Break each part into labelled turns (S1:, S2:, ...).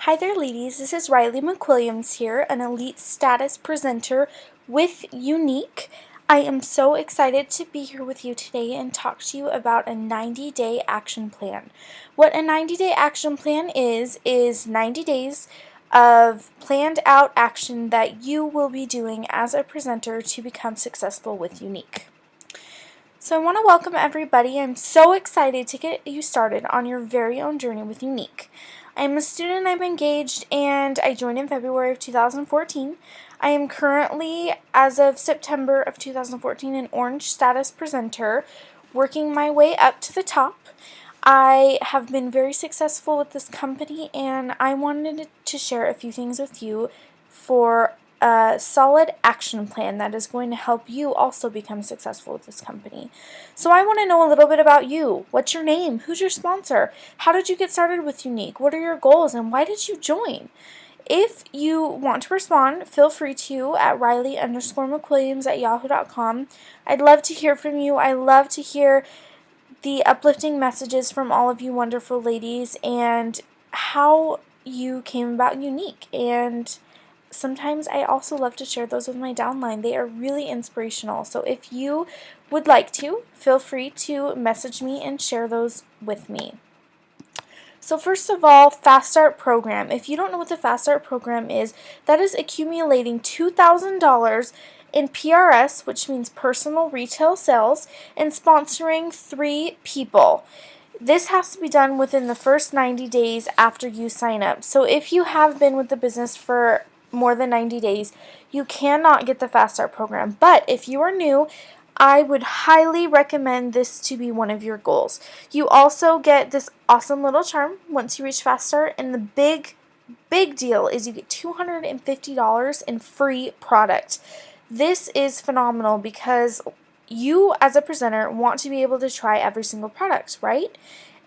S1: Hi there, ladies. This is Riley McWilliams here, an elite status presenter with Younique. I am so excited to be here with you today and talk to you about a 90-day action plan. What a 90-day action plan is 90 days of planned out action that you will be doing as a presenter to become successful with Younique. So I want to welcome everybody. I'm so excited to get you started on your very own journey with Younique. I'm a student, I'm engaged, and I joined in February of 2014. I am currently, as of September of 2014, an orange status presenter, working my way up to the top. I have been very successful with this company, and I wanted to share a few things with you for a solid action plan that is going to help you also become successful with this company. So I want to know a little bit about you. What's your name? Who's your sponsor? How did you get started with Younique? What are your goals and why did you join? If you want to respond, feel free to at Riley_McWilliams@yahoo.com. I'd love to hear from you. I love to hear the uplifting messages from all of you wonderful ladies and how you came about Younique. And sometimes I also love to share those with my downline. They are really inspirational. So if you would like to, feel free to message me and share those with me. So first of all, Fast Start Program. If you don't know what the Fast Start Program is, that is accumulating $2,000 in PRS, which means personal retail sales, and sponsoring 3 people. This has to be done within the first 90 days after you sign up. So if you have been with the business for more than 90 days, you cannot get the Fast Start Program. But if you are new, I would highly recommend this to be one of your goals. You also get this awesome little charm once you reach Fast Start, and the big deal is you get $250 in free product. This is phenomenal because you as a presenter want to be able to try every single product, right?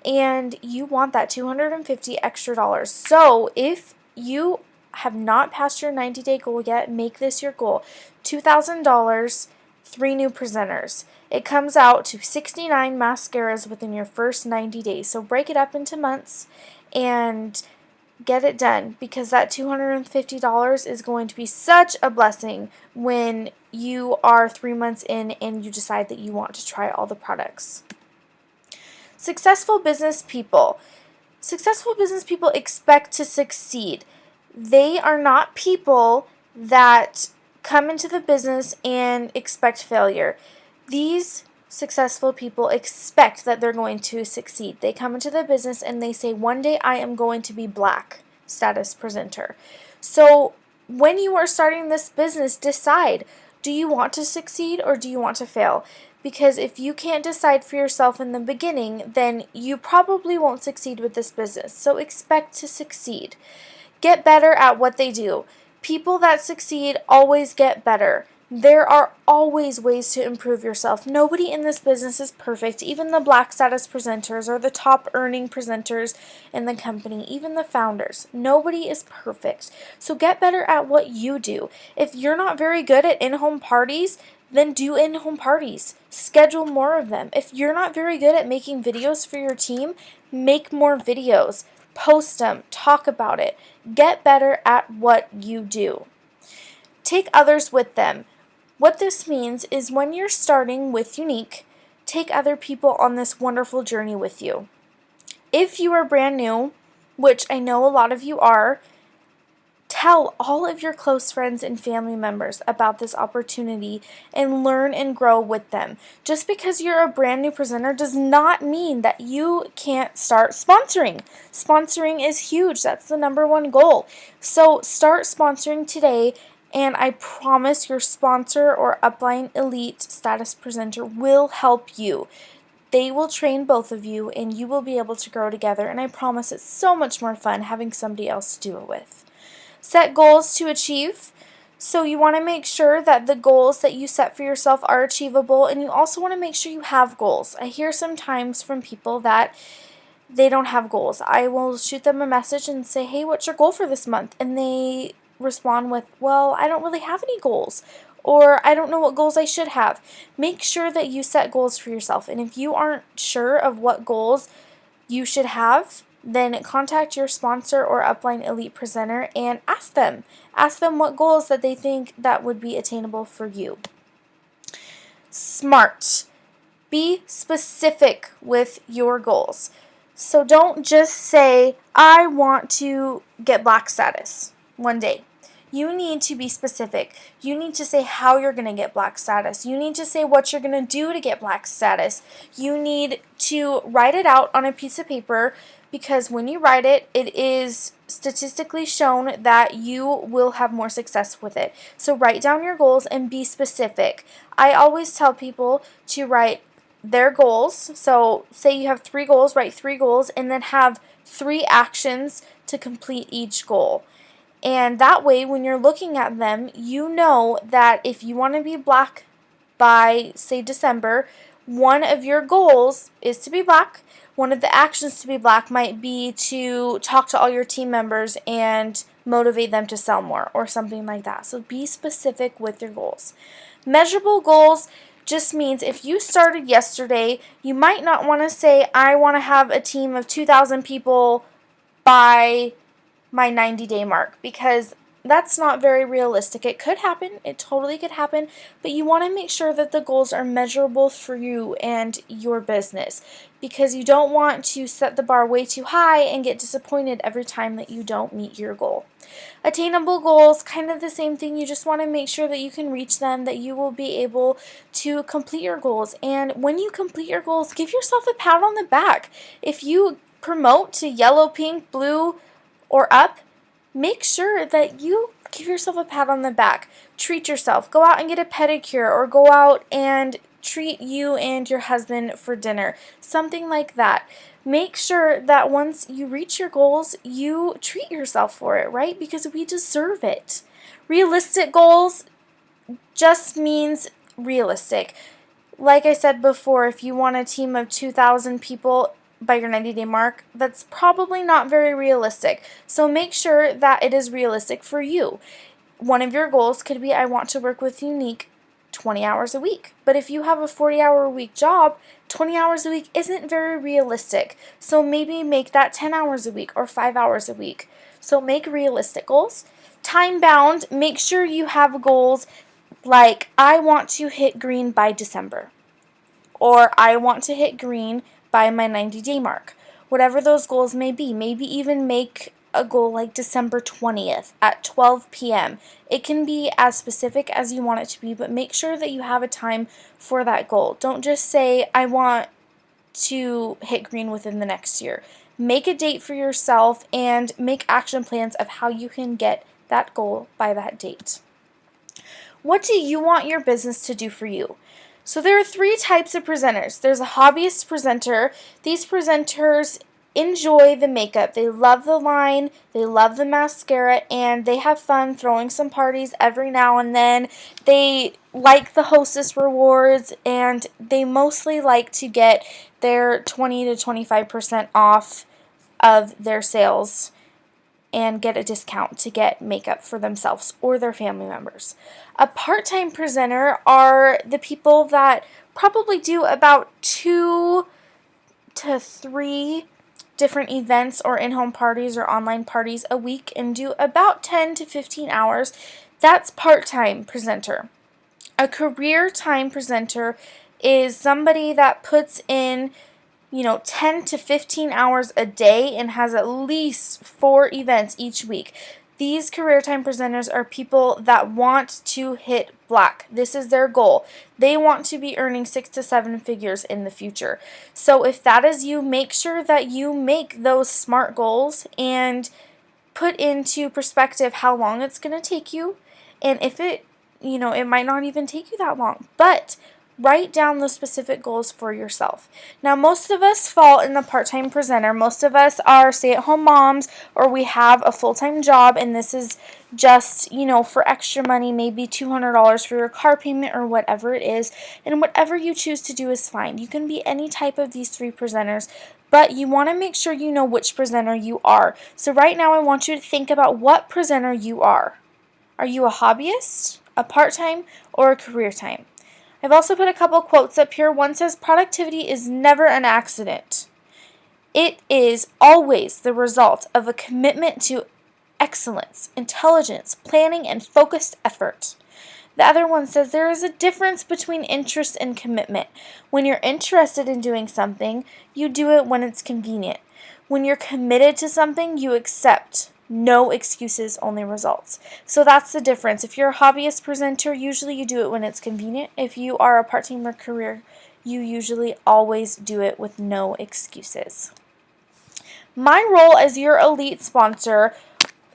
S1: And you want that $250 extra dollars. So if you have not passed your 90-day goal yet, make this your goal. $2,000, 3 new presenters. It comes out to 69 mascaras within your first 90 days. So break it up into months and get it done, because that $250 is going to be such a blessing when you are 3 months in and you decide that you want to try all the products. Successful business people. Successful business people expect to succeed. They are not people that come into the business and expect failure. These successful people expect that they're going to succeed. They come into the business and they say, one day I am going to be black status presenter. So when you are starting this business, decide, do you want to succeed or do you want to fail? Because if you can't decide for yourself in the beginning, then you probably won't succeed with this business. So expect to succeed. Get better at what they do. People that succeed always get better. There are always ways to improve yourself. Nobody in this business is perfect. Even the black status presenters or the top earning presenters in the company, even the founders. Nobody is perfect. So get better at what you do. If you're not very good at in-home parties, then do in-home parties. Schedule more of them. If you're not very good at making videos for your team, make more videos. Post them. Talk about it. Get better at what you do. Take others with them. What this means is when you're starting with Younique, take other people on this wonderful journey with you. If you are brand new, which I know a lot of you are, tell all of your close friends and family members about this opportunity and learn and grow with them. Just because you're a brand new presenter does not mean that you can't start sponsoring. Sponsoring is huge. That's the #1 goal. So start sponsoring today, and I promise your sponsor or upline elite status presenter will help you. They will train both of you and you will be able to grow together, and I promise it's so much more fun having somebody else to do it with. Set goals to achieve. So you want to make sure that the goals that you set for yourself are achievable, and you also want to make sure you have goals. I hear sometimes from people that they don't have goals. I will shoot them a message and say, hey, what's your goal for this month? And they respond with, well, I don't really have any goals, or I don't know what goals I should have. Make sure that you set goals for yourself, and if you aren't sure of what goals you should have, then contact your sponsor or upline elite presenter and ask them. Ask them what goals that they think that would be attainable for you. SMART. Be specific with your goals. So don't just say, I want to get black status one day. You need to be specific. You need to say how you're going to get black status. You need to say what you're going to do to get black status. You need to write it out on a piece of paper, because when you write it, it is statistically shown that you will have more success with it. So write down your goals and be specific. I always tell people to write their goals. So say you have 3 goals, write 3 goals, and then have 3 actions to complete each goal. And that way, when you're looking at them, you know that if you want to be black by, say, December, one of your goals is to be black. One of the actions to be black might be to talk to all your team members and motivate them to sell more or something like that. So be specific with your goals. Measurable goals just means if you started yesterday, you might not want to say, I want to have a team of 2,000 people by my 90-day mark, because that's not very realistic. It could happen. It totally could happen. But you want to make sure that the goals are measurable for you and your business, because you don't want to set the bar way too high and get disappointed every time that you don't meet your goal. Attainable goals, kind of the same thing. You just want to make sure that you can reach them, that you will be able to complete your goals. And when you complete your goals, give yourself a pat on the back. If you promote to yellow, pink, blue, or up, make sure that you give yourself a pat on the back. Treat yourself. Go out and get a pedicure, or go out and treat you and your husband for dinner. Something like that. Make sure that once you reach your goals, you treat yourself for it, right? Because we deserve it. Realistic goals just means realistic. Like I said before, if you want a team of 2,000 people by your 90-day mark, that's probably not very realistic. So make sure that it is realistic for you. One of your goals could be, I want to work with Younique 20 hours a week. But if you have a 40-hour-a-week job, 20 hours a week isn't very realistic. So maybe make that 10 hours a week or 5 hours a week. So make realistic goals. Time-bound, make sure you have goals like, I want to hit green by December, or I want to hit green by my 90-day mark. Whatever those goals may be. Maybe even make a goal like December 20th at 12 p.m. It can be as specific as you want it to be, but make sure that you have a time for that goal. Don't just say, I want to hit green within the next year. Make a date for yourself and make action plans of how you can get that goal by that date. What do you want your business to do for you? So there are 3 types of presenters. There's a hobbyist presenter. These presenters enjoy the makeup. They love the line, they love the mascara, and they have fun throwing some parties every now and then. They like the hostess rewards, and they mostly like to get their 20 to 25% off of their sales and get a discount to get makeup for themselves or their family members. A part-time presenter are the people that probably do about 2 to 3 different events or in-home parties or online parties a week and do about 10 to 15 hours. That's part-time presenter. A career time presenter is somebody that puts in 10 to 15 hours a day and has at least 4 events each week. These career time presenters are people that want to hit black. This is their goal. They want to be earning 6 to 7 figures in the future. So if that is you, make sure that you make those SMART goals and put into perspective how long it's going to take you. And if it might not even take you that long, but write down those specific goals for yourself. Now, most of us fall in the part-time presenter. Most of us are stay-at-home moms, or we have a full-time job, and this is just, for extra money, maybe $200 for your car payment or whatever it is. And whatever you choose to do is fine. You can be any type of these 3 presenters, but you want to make sure you know which presenter you are. So right now, I want you to think about what presenter you are. Are you a hobbyist, a part-time, or a career time? I've also put a couple quotes up here. One says, productivity is never an accident. It is always the result of a commitment to excellence, intelligence, planning, and focused effort. The other one says there is a difference between interest and commitment. When you're interested in doing something, you do it when it's convenient. When you're committed to something, you accept. No excuses, only results. So that's the difference. If you're a hobbyist presenter, usually you do it when it's convenient. If you are a part-time career, you usually always do it with no excuses. My role as your elite sponsor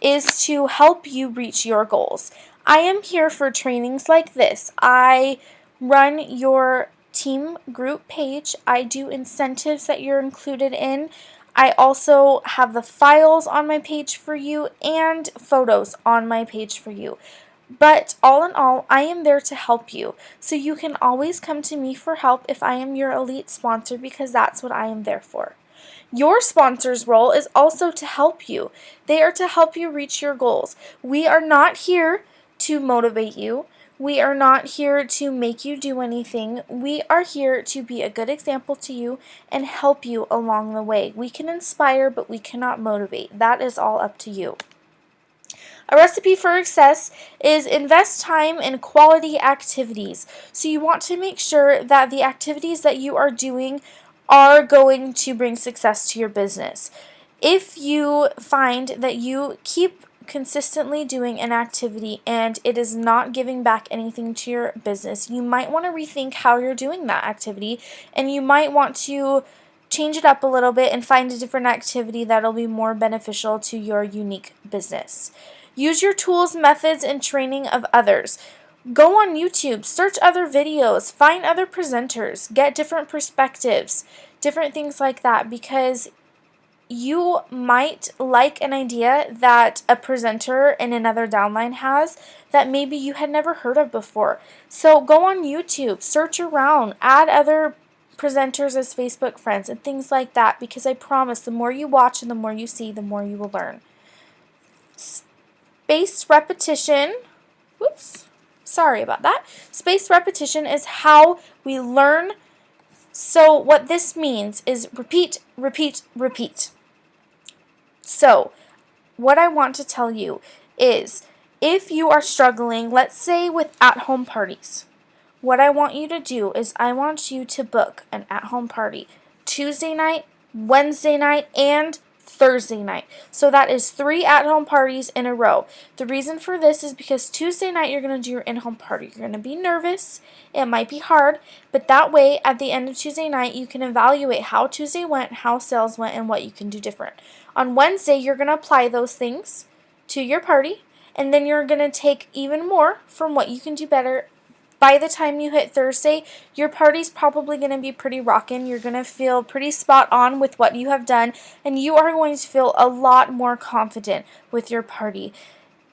S1: is to help you reach your goals. I am here for trainings like this. I run your team group page. I do incentives that you're included in. I also have the files on my page for you and photos on my page for you. But all in all, I am there to help you. So you can always come to me for help if I am your elite sponsor, because that's what I am there for. Your sponsor's role is also to help you. They are to help you reach your goals. We are not here to motivate you. We are not here to make you do anything. We are here to be a good example to you and help you along the way. We can inspire, but we cannot motivate. That is all up to you. A recipe for success is invest time in quality activities. So you want to make sure that the activities that you are doing are going to bring success to your business. If you find that you keep consistently doing an activity and it is not giving back anything to your business, you might want to rethink how you're doing that activity, and you might want to change it up a little bit and find a different activity that'll be more beneficial to your unique business. Use your tools, methods, and training of others. Go on YouTube, search other videos, find other presenters, get different perspectives, different things like that, because you might like an idea that a presenter in another downline has that maybe you had never heard of before. So go on YouTube, search around, add other presenters as Facebook friends and things like that, because I promise the more you watch and the more you see, the more you will learn. Spaced repetition, sorry about that. Spaced repetition is how we learn. So what this means is repeat, repeat, repeat. So what I want to tell you is, if you are struggling, let's say with at-home parties, what I want you to do is I want you to book an at-home party Tuesday night, Wednesday night, and Thursday night. So that is 3 at-home parties in a row. The reason for this is because Tuesday night you're going to do your in-home party. You're going to be nervous. It might be hard, but that way at the end of Tuesday night you can evaluate how Tuesday went, how sales went, and what you can do different. On Wednesday you're going to apply those things to your party, and then you're going to take even more from what you can do better. By the time you hit Thursday, your party's probably going to be pretty rockin'. You're going to feel pretty spot on with what you have done, and you are going to feel a lot more confident with your party.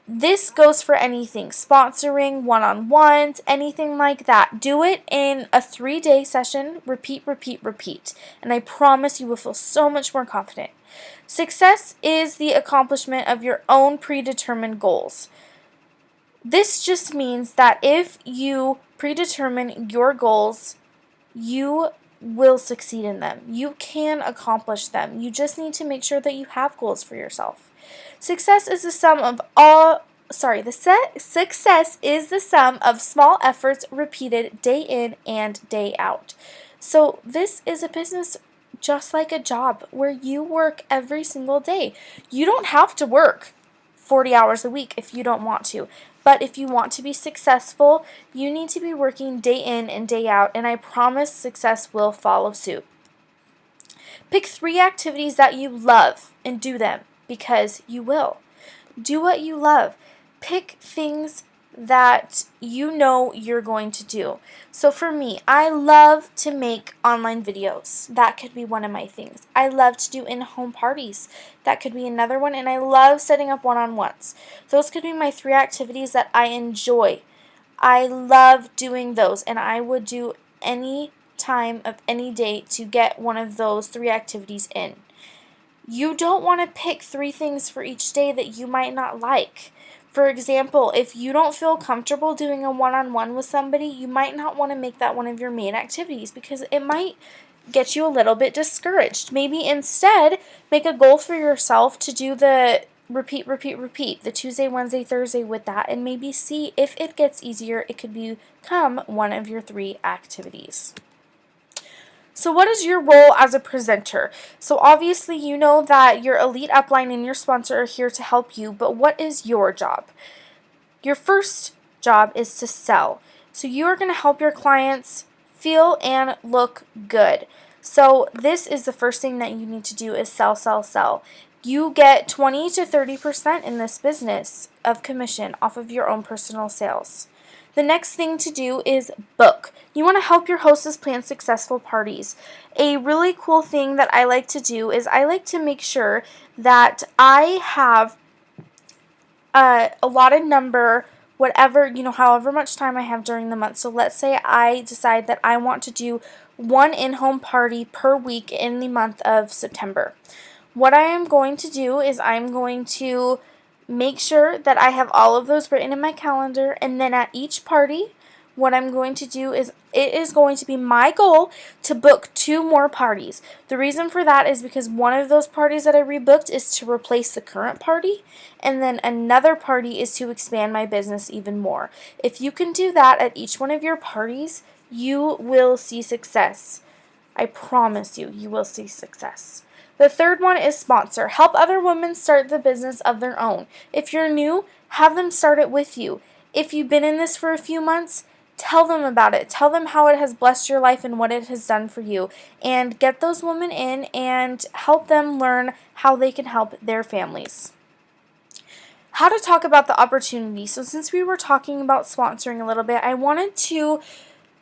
S1: This goes for anything, sponsoring, one-on-ones, anything like that. Do it in a 3-day session, repeat, repeat, repeat, and I promise you will feel so much more confident. Success is the accomplishment of your own predetermined goals. This just means that if you predetermine your goals, you will succeed in them. You can accomplish them. You just need to make sure that you have goals for yourself. Success is the sum of success is the sum of small efforts repeated day in and day out. So this is a business just like a job where you work every single day. You don't have to work 40 hours a week if you don't want to. But if you want to be successful, you need to be working day in and day out, and I promise success will follow suit. Pick 3 activities that you love and do them, because you will. Do what you love. Pick things that you know you're going to do. So for me, I love to make online videos. That could be one of my things. I love to do in-home parties. That could be another one. And I love setting up one-on-ones. Those could be my 3 activities that I enjoy. I love doing those, and I would do any time of any day to get one of those 3 activities in. You don't want to pick 3 things for each day that you might not like. For example, if you don't feel comfortable doing a one-on-one with somebody, you might not want to make that one of your main activities, because it might get you a little bit discouraged. Maybe instead make a goal for yourself to do the repeat, the Tuesday, Wednesday, Thursday with that, and maybe see if it gets easier, it could become one of your 3 activities. So what is your role as a presenter? So obviously you know that your elite upline and your sponsor are here to help you, but what is your job? Your first job is to sell. So you are going to help your clients feel and look good. So this is the first thing that you need to do is sell, sell, sell. You get 20 to 30% in this business of commission off of your own personal sales. The next thing to do is book. You want to help your hostess plan successful parties. A really cool thing that I like to do is I like to make sure that I have allotted number, whatever, however much time I have during the month. So let's say I decide that I want to do 1 in-home party per week in the month of September. What I am going to do is I'm going to make sure that I have all of those written in my calendar, and then at each party, what I'm going to do is it is going to be my goal to book 2 more parties. The reason for that is because one of those parties that I rebooked is to replace the current party, and then another party is to expand my business even more. If you can do that at each one of your parties, you will see success. I promise you, you will see success. The third one is sponsor. Help other women start the business of their own. If you're new, have them start it with you. If you've been in this for a few months, tell them about it. Tell them how it has blessed your life and what it has done for you. And get those women in and help them learn how they can help their families. How to talk about the opportunity. So since we were talking about sponsoring a little bit, I wanted to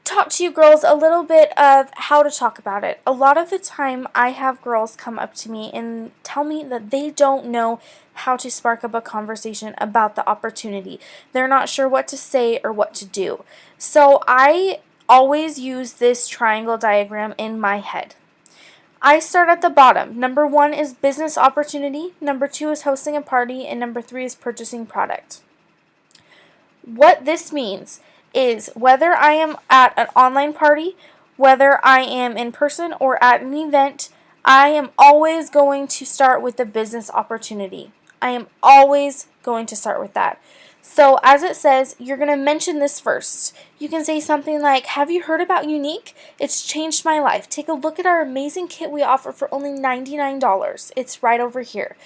S1: talk to you girls a little bit of how to talk about it. A lot of the time I have girls come up to me and tell me that they don't know how to spark up a conversation about the opportunity. They're not sure what to say or what to do. So I always use this triangle diagram in my head. I start at the bottom. Number 1 is business opportunity, number 2 is hosting a party, and number 3 is purchasing product. What this means is whether I am at an online party, whether I am in person or at an event, I am always going to start with the business opportunity. I am always going to start with that. So as it says, you're going to mention this first. You can say something like, have you heard about Younique? It's changed my life. Take a look at our amazing kit we offer for only $99. It's right over here.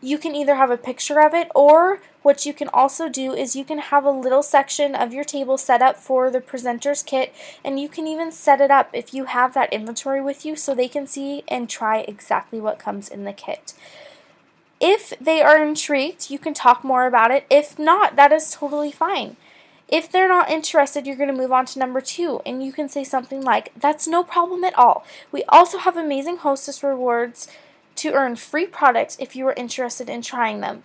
S1: You can either have a picture of it, or what you can also do is you can have a little section of your table set up for the presenter's kit, and you can even set it up if you have that inventory with you so they can see and try exactly what comes in the kit. If they are intrigued, you can talk more about it. If not, that is totally fine. If they're not interested, you're going to move on to number 2, and you can say something like, that's no problem at all. We also have amazing hostess rewards to earn free products if you are interested in trying them.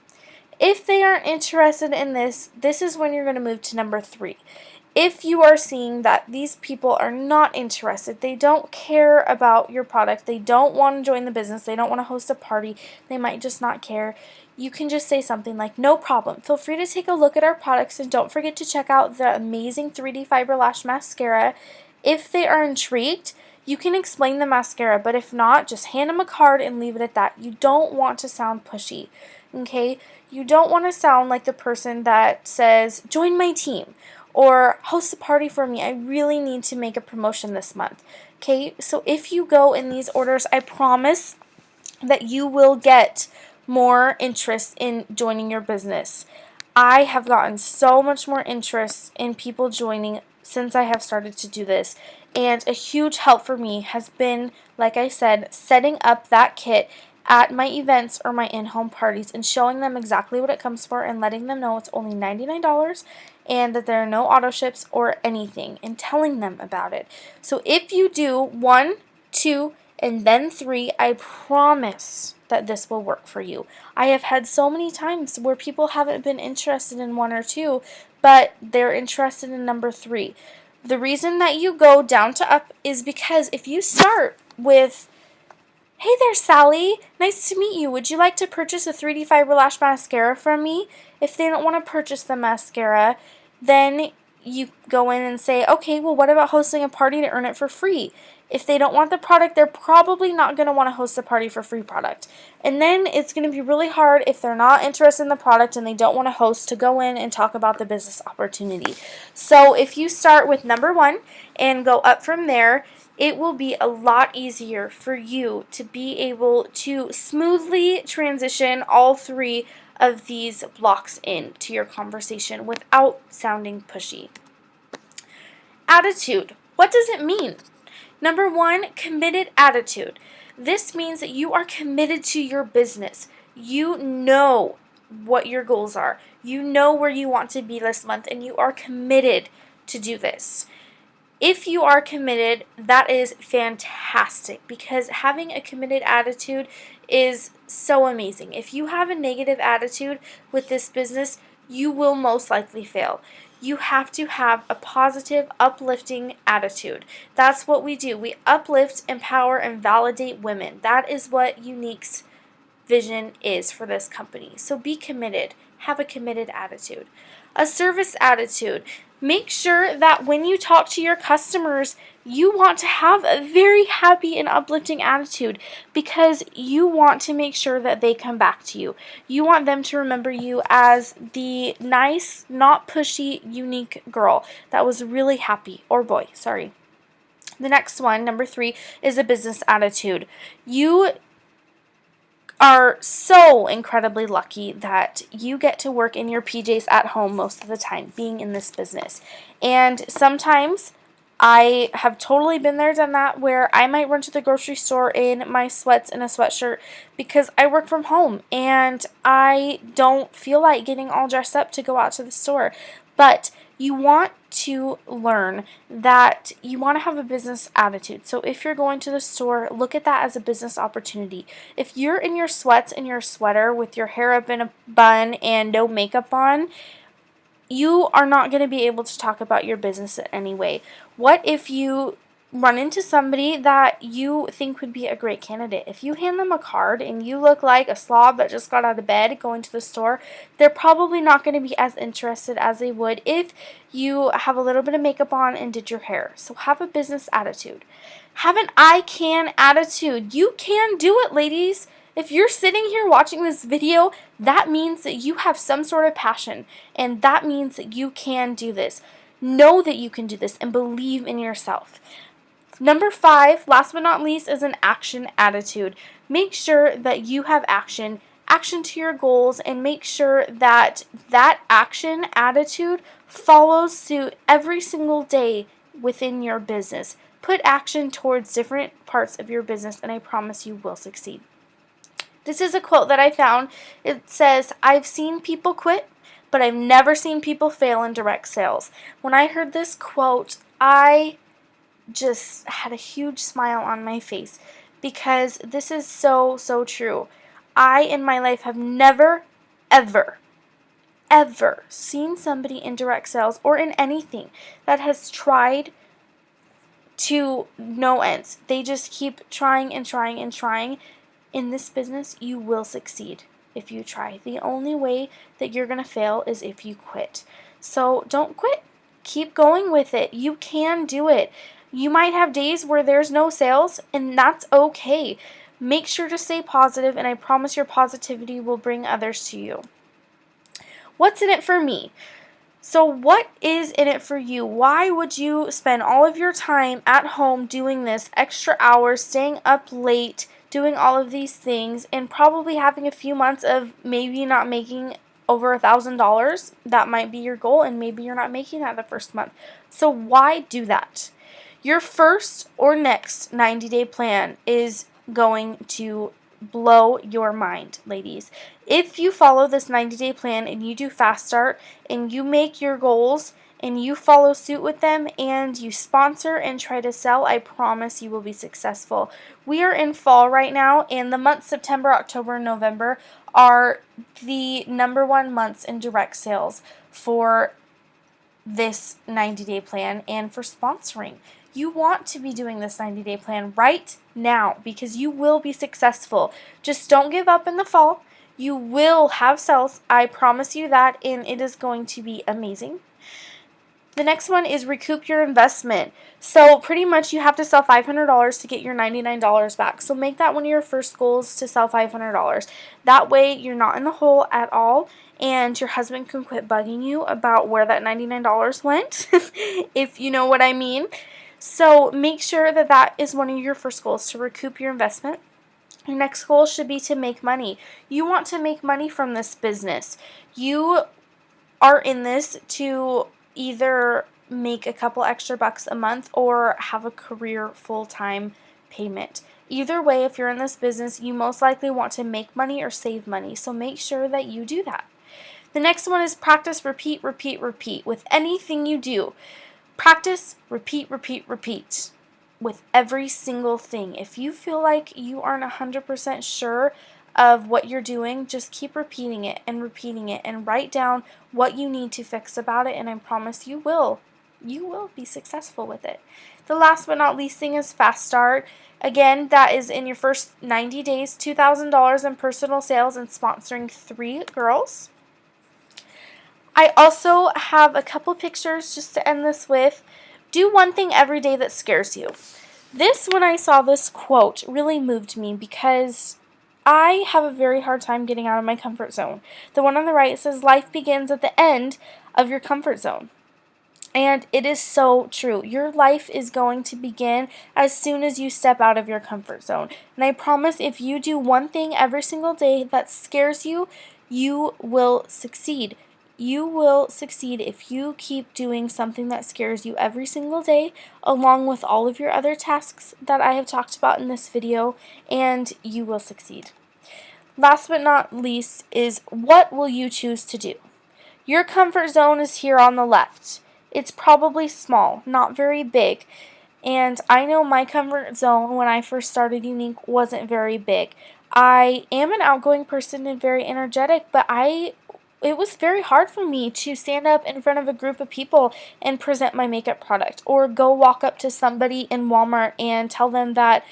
S1: If they aren't interested in this, this is when you're going to move to number 3. If you are seeing that these people are not interested, they don't care about your product, they don't want to join the business, they don't want to host a party, they might just not care, you can just say something like, no problem, feel free to take a look at our products and don't forget to check out the amazing 3D Fiber Lash Mascara. If they are intrigued, you can explain the mascara, but if not, just hand them a card and leave it at that. You don't want to sound pushy, okay? You don't want to sound like the person that says, join my team, or host a party for me. I really need to make a promotion this month, okay? So if you go in these orders, I promise that you will get more interest in joining your business. I have gotten so much more interest in people joining since I have started to do this. And a huge help for me has been, like I said, setting up that kit at my events or my in-home parties and showing them exactly what it comes for and letting them know it's only $99 and that there are no auto ships or anything, and telling them about it. So if you do 1, 2, and then 3, I promise that this will work for you. I have had so many times where people haven't been interested in 1 or 2, but they're interested in number 3. The reason that you go down to up is because if you start with, hey there Sally, nice to meet you, would you like to purchase a 3D Fiber Lash Mascara from me? If they don't want to purchase the mascara, then you go in and say, okay, well what about hosting a party to earn it for free? If they don't want the product, they're probably not going to want to host a party for free product. And then it's going to be really hard if they're not interested in the product and they don't want to host to go in and talk about the business opportunity. So if you start with number 1 and go up from there, it will be a lot easier for you to be able to smoothly transition all 3 of these blocks into your conversation without sounding pushy. Attitude. What does it mean? Number 1, committed attitude. This means that you are committed to your business. You know what your goals are. You know where you want to be this month, and you are committed to do this. If you are committed, that is fantastic, because having a committed attitude is so amazing. If you have a negative attitude with this business, you will most likely fail. You have to have a positive, uplifting attitude. That's what we do. We uplift, empower, and validate women. That is what Younique's vision is for this company. So be committed. Have a committed attitude. A service attitude. Make sure that when you talk to your customers, you want to have a very happy and uplifting attitude, because you want to make sure that they come back to you. You want them to remember you as the nice, not pushy, Younique girl that was really happy, or boy, sorry. The next one, number 3, is a business attitude. You are so incredibly lucky that you get to work in your PJs at home most of the time, being in this business. And sometimes I have totally been there, done that, where I might run to the grocery store in my sweats and a sweatshirt because I work from home and I don't feel like getting all dressed up to go out to the store. But you want to learn that you want to have a business attitude. So if you're going to the store, look at that as a business opportunity. If you're in your sweats and your sweater with your hair up in a bun and no makeup on, you are not going to be able to talk about your business in any way. What if you run into somebody that you think would be a great candidate? If you hand them a card and you look like a slob that just got out of bed going to the store, they're probably not going to be as interested as they would if you have a little bit of makeup on and did your hair. So have a business attitude. Have an I can attitude. You can do it, ladies. If you're sitting here watching this video, that means that you have some sort of passion, and that means that you can do this. Know that you can do this and believe in yourself. Number 5, last but not least, is an action attitude. Make sure that you have action to your goals, and make sure that that action attitude follows suit every single day within your business. Put action towards different parts of your business, and I promise you will succeed. This is a quote that I found. It says, "I've seen people quit, but I've never seen people fail in direct sales." When I heard this quote, I just had a huge smile on my face, because this is so, so true. I, in my life, have never, ever, ever seen somebody in direct sales or in anything that has tried to no ends. They just keep trying and trying and trying. In this business, you will succeed if you try. The only way that you're going to fail is if you quit. So don't quit. Keep going with it. You can do it. You might have days where there's no sales, and that's okay. Make sure to stay positive, and I promise your positivity will bring others to you. What's in it for me? So what is in it for you? Why would you spend all of your time at home doing this, extra hours, staying up late, doing all of these things, and probably having a few months of maybe not making over $1,000? That might be your goal, and maybe you're not making that the first month. So why do that? Your first or next 90-day plan is going to blow your mind, ladies. If you follow this 90-day plan and you do fast start and you make your goals and you follow suit with them and you sponsor and try to sell, I promise you will be successful. We are in fall right now, and the months September, October, and November are the #1 months in direct sales for this 90-day plan and for sponsoring. You want to be doing this 90-day plan right now, because you will be successful. Just don't give up in the fall. You will have sales. I promise you that, and it is going to be amazing. The next one is recoup your investment. So pretty much you have to sell $500 to get your $99 back. So make that one of your first goals, to sell $500. That way you're not in the hole at all, and your husband can quit bugging you about where that $99 went, if you know what I mean. So make sure that that is one of your first goals, to recoup your investment. Your next goal should be to make money. You want to make money from this business. You are in this to either make a couple extra bucks a month or have a career full-time payment. Either way, if you're in this business, you most likely want to make money or save money. So make sure that you do that. The next one is practice, repeat, repeat, repeat. With anything you do, practice, repeat, repeat, repeat. With every single thing. If you feel like you aren't 100% sure of what you're doing, just keep repeating it and write down what you need to fix about it, and I promise you will be successful with it. The last but not least thing is fast start. Again, that is in your first 90 days, $2,000 in personal sales and sponsoring 3 girls. I also have a couple pictures just to end this with. Do one thing every day that scares you. When I saw this quote, really moved me because I have a very hard time getting out of my comfort zone. The one on the right says, life begins at the end of your comfort zone. And it is so true. Your life is going to begin as soon as you step out of your comfort zone. And I promise, if you do one thing every single day that scares you, you will succeed. You will succeed if you keep doing something that scares you every single day, along with all of your other tasks that I have talked about in this video, and you will succeed. Last but not least is, what will you choose to do? Your comfort zone is here on the left. It's probably small, not very big. And I know my comfort zone when I first started Younique wasn't very big. I am an outgoing person and very energetic, but it was very hard for me to stand up in front of a group of people and present my makeup product, or go walk up to somebody in Walmart and tell them that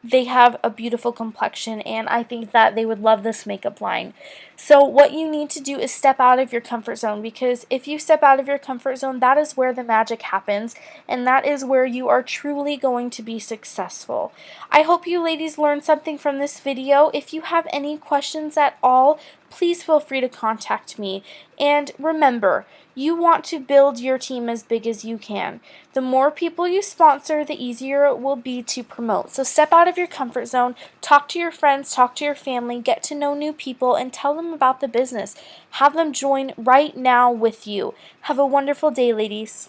S1: they have a beautiful complexion and I think that they would love this makeup line. So what you need to do is step out of your comfort zone, because if you step out of your comfort zone, that is where the magic happens, and that is where you are truly going to be successful. I hope you ladies learned something from this video. If you have any questions at all, please feel free to contact me. And remember, you want to build your team as big as you can. The more people you sponsor, the easier it will be to promote. So step out of your comfort zone, talk to your friends, talk to your family, get to know new people, and tell them about the business. Have them join right now with you. Have a wonderful day, ladies.